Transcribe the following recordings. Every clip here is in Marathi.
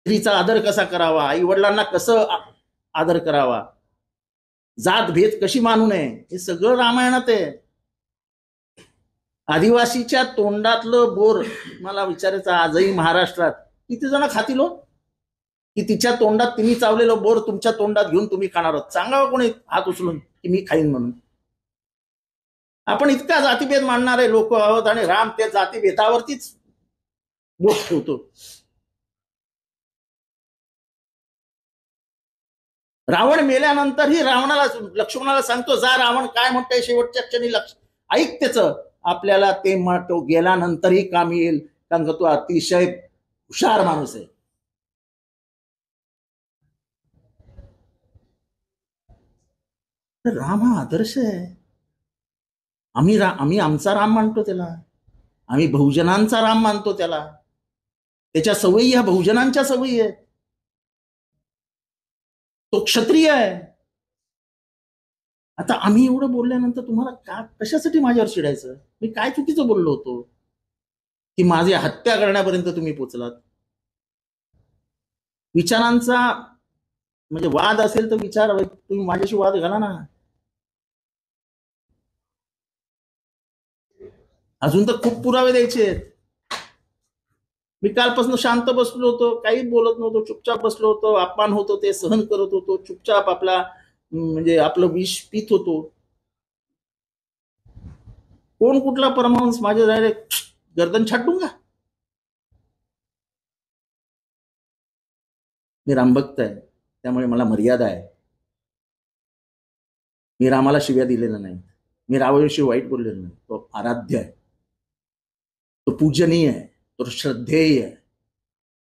स्त्रीचा आदर कसा करावा, आई वडिलांना कसं आदर करावा, जात भेद कशी मानू नये, हे सगळं रामायणात आहे. आदिवासीच्या तोंडातलं बोर मला विचारायचं आजही महाराष्ट्रात किती जण खातील हो, की तिच्या तोंडात तिने चावलेलं बोर तुमच्या तोंडात घेऊन तुम्ही खाणार आहोत? सांगावं कोणी हात उचलून की मी खाईन म्हणून. आपण इतका जातीभेद मानणारे लोक आहोत आणि राम त्या जातीभेदावरतीच बोट ठेवतो. रावण मेल्यानंतरही रावणाला लक्ष्मणाला सांगतो, जा रावण काय म्हणतोय शेवटच्या क्षणी, लक्ष ऐक त्याच, आपल्याला ते तो गेल्यानंतरही काम येईल, कारण का तो अतिशय हुशार माणूस आहे. राम हा आदर्श आहे. आम्ही आमचा राम मानतो त्याला, आम्ही बहुजनांचा राम मानतो त्याला. त्याच्या सवयी ह्या बहुजनांच्या सवयी आहेत. तो क्षत्रिय आहे. आता आम्ही एवढं बोलल्यानंतर तुम्हाला कशासाठी माझ्यावर चिडायचं? मी काय चुकीचं बोललो होतो की माझी हत्या करण्यापर्यंत तुम्ही पोचलात? विचारांचा म्हणजे वाद असेल तर विचार, तुम्ही माझ्याशी वाद घाला ना. अजून तर खूप पुरावे द्यायचे आहेत. मी कालपासून शांत बसलो होतो, काही बोलत नव्हतो, चुपचाप बसलो होतो. अपमान होतो ते सहन करत होतो, चुपचाप आपला म्हणजे आपलं विष पित होतो. कोण कुठला परमांस माझ्या डायरेक्ट गर्दन छाटून का? मी रामभक्त आहे, त्यामुळे मला मर्यादा आहे. मी रामाला शिव्या दिलेल्या नाही, मी रामाविषयी वाईट बोललेलं नाही. तो आराध्य आहे, तो पूजनीय आहे, तो श्रद्धेय आहे.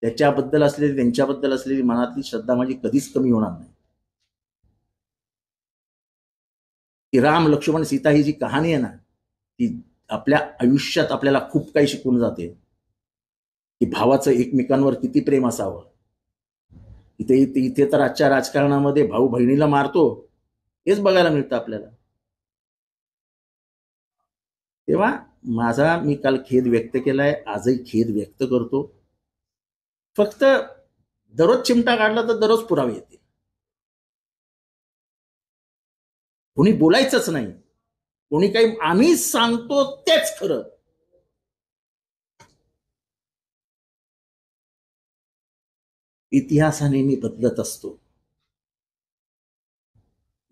त्याच्याबद्दल असलेली, त्यांच्याबद्दल असलेली मनातली श्रद्धा माझी कधीच कमी होणार नाही. की राम लक्ष्मण सीता ही जी कहाणी आहे ना, ती आपल्या आयुष्यात आपल्याला खूप काही शिकवून जाते. की भावाचं एकमेकांवर किती प्रेम असावं. इथे तर आजच्या राजकारणामध्ये भाऊ बहिणीला मारतो हेच बघायला मिळतं आपल्याला. तेव्हा मी काल खेद व्यक्त केलाय, आजही खेद व्यक्त करतो. फक्त दररोज चिमटा काढला तर दररोज पुरावे येते. कोणी बोलायचंच नाही, कोणी काही आम्ही सांगतो तेच खरं. इतिहास हा नेहमी बदलत असतो.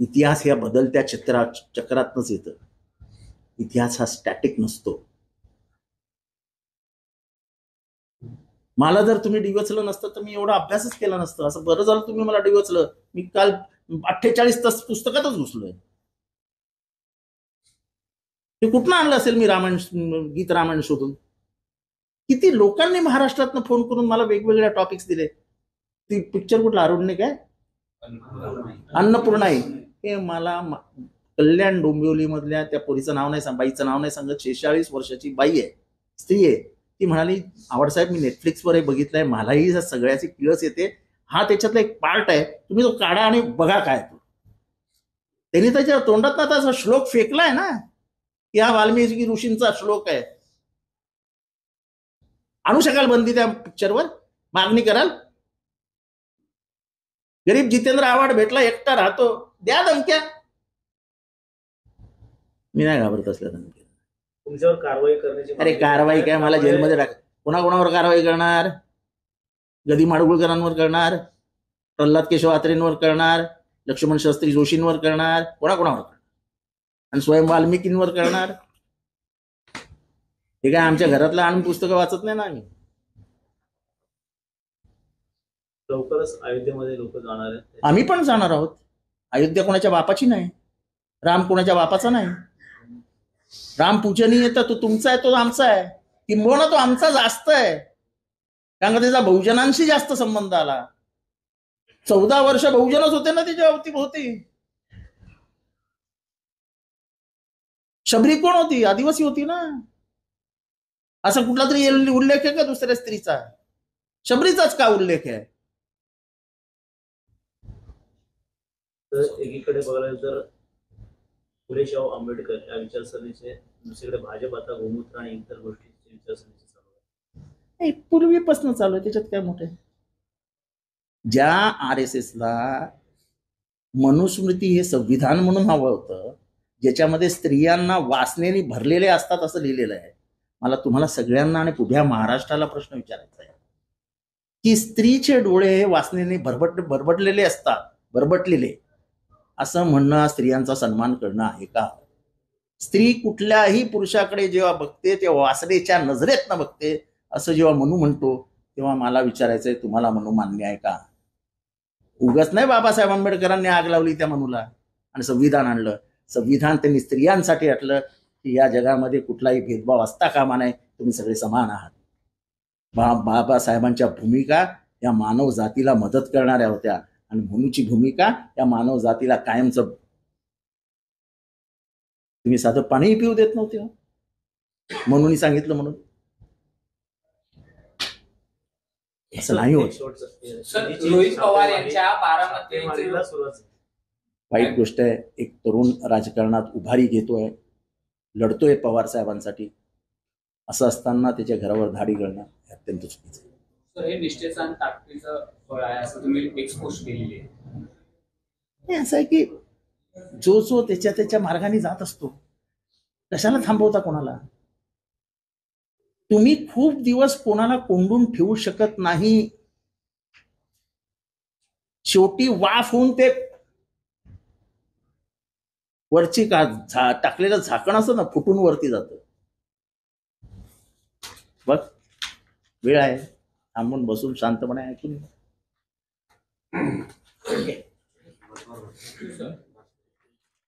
इतिहास या बदलत्या चक्रातनच येतं. इतिहास हा स्टॅटिक नसतो. मला जर तुम्ही डिवचलं नसतं तर मी एवढा अभ्यासच केला नसतं. असं बरं झालं तुम्ही मला डिवचलं. मी काल 48 तास पुस्तकातच घुसलोय. ते कुठनं आणलं असेल मी रामायण, गीत रामायण शोधून? किती लोकांनी महाराष्ट्रातनं फोन करून मला वेगवेगळ्या टॉपिक्स दिले. ती पिक्चर कुठला अरुणने काय अन्नपूर्णाई, हे मला कल्याण डोंबिवली मधल्या त्या पोरीचं नाव नाही, बाईचं नाव नाही सांगत, 46 वर्षाची बाई आहे, स्त्री आहे. ती म्हणाली, आवडसाहेब मी नेटफ्लिक्सवर बघितलंय, मलाही सगळ्याची किळस येते, हा त्याच्यातला एक पार्ट आहे, तुम्ही तो काढा आणि बघा काय तो. त्यांनी त्याच्या तोंडात ना त्याचा श्लोक फेकलाय ना, की हा वाल्मिकी ऋषींचा श्लोक आहे. आणू शकाल बंदी त्या पिक्चरवर? मागणी कराल? गरीब जितेंद्र आव्हाड भेटला, एकटा राहतो, द्या धमक्या. मी नाही घाबरत असल्या धमक्या. तुमच्यावर कारवाई करण्याची? अरे कारवाई काय, मला जेलमध्ये टाक. कोणाकोणावर कारवाई करणार? गदी माडगुळकरांवर करणार, प्रल्हाद केशव आत्रेंवर करणार, लक्ष्मण शास्त्री जोशींवर करणार, कोणाकोणावर करणार, आणि स्वयं वाल्मिकींवर करणार. हे काय आमच्या घरातलं आणून पुस्तकं वाचत नाही ना आम्ही. लवकरच अयोध्येमध्ये लोक जाणार आहेत. आम्ही पण जाणार आहोत. अयोध्या कोणाच्या बापाची नाही, राम कोणाच्या बापाचा नाही. राम पूजनीय तर तो तुमचा आहे, तो आमचा आहे, किंबहुना तो आमचा जास्त आहे, कारण त्याचा बहुजनांशी जास्त संबंध आला. 14 वर्ष बहुजनच होते ना त्याच्या अवतीभोवती. शबरी कोण होती? आदिवासी होती ना. असा कुठला तरी उल्लेख आहे का दुसऱ्या स्त्रीचा? शबरीचाच का उल्लेख आहे? तर एकीकडे बघायला तर फुले शाहू आंबेडकर या विचारसरणीचे, दुसरीकडे भाजप आता गोमूत्र आणि इतर गोष्टींची विचारसरणीची चालू आहे. पूर्वीपासून चालू आहे, त्याच्यात काय मोठे. ज्या RSSला मनुस्मृती हे संविधान म्हणून हवं होतं, ज्याच्यामध्ये स्त्रियांना वासनेने भरलेले असतात असं लिहिलेलं आहे. मला तुम्हाला सगळ्यांना आणि उभ्या महाराष्ट्राला प्रश्न विचारायचा आहे की स्त्रीचे डोळे हे वासनेने भरभटलेले असतात, भरभटलेले, असं म्हणणं स्त्रियांचा सन्मान करणं आहे का? स्त्री कुठल्याही पुरुषाकडे जेव्हा बघते तेव्हा वासनेच्या नजरेतनं बघते असं जेव्हा मनू म्हणतो तेव्हा मला विचारायचंय, तुम्हाला मनू मान्य आहे का? उगाच नाही बाबासाहेब आंबेडकरांनी आग लावली त्या मनूला आणि संविधान आणलं. संविधान त्यांनी स्त्रियांसाठी आणलं की या जगामध्ये कुठलाही भेदभाव असता कामा नये, तुम्ही सगळे समान आहात. बाबासाहेबांच्या भूमिका या मानव जातीला मदत करणाऱ्या होत्या आणि मनूची भूमिका या मानव जातीला कायमचं, तुम्ही साधं पाणीही पिऊ देत नव्हते हो. म्हणून सांगितलं म्हणून असं नाही होत. सर, रोहित पवार यांच्या बारामती वाईट गोष्ट आहे. एक तरुण राजकारणात उभारी घेतोय, लढतोय पवार साहेबांसाठी, असं असताना त्याच्या घरावर धाडी घालणं अत्यंत चुकीचं आहे. सर, हे निष्ठेचं आणि ताकदीचं फळ आहे असं तुम्ही एक्सपोज केलेली आहे. असं आहे की जो त्याच्या मार्गाने जात असतो, कशाला थांबवता कोणाला? तुम्ही खूप दिवस कोणाला कोंडून ठेवू शकत नाही. शेवटी वाफ होऊन ते वरची टाकलेलं झाकण असतं ना, फुटून वरती जातं. बघ, वेळ आहे, थांबून बसून शांतपणे ऐकून.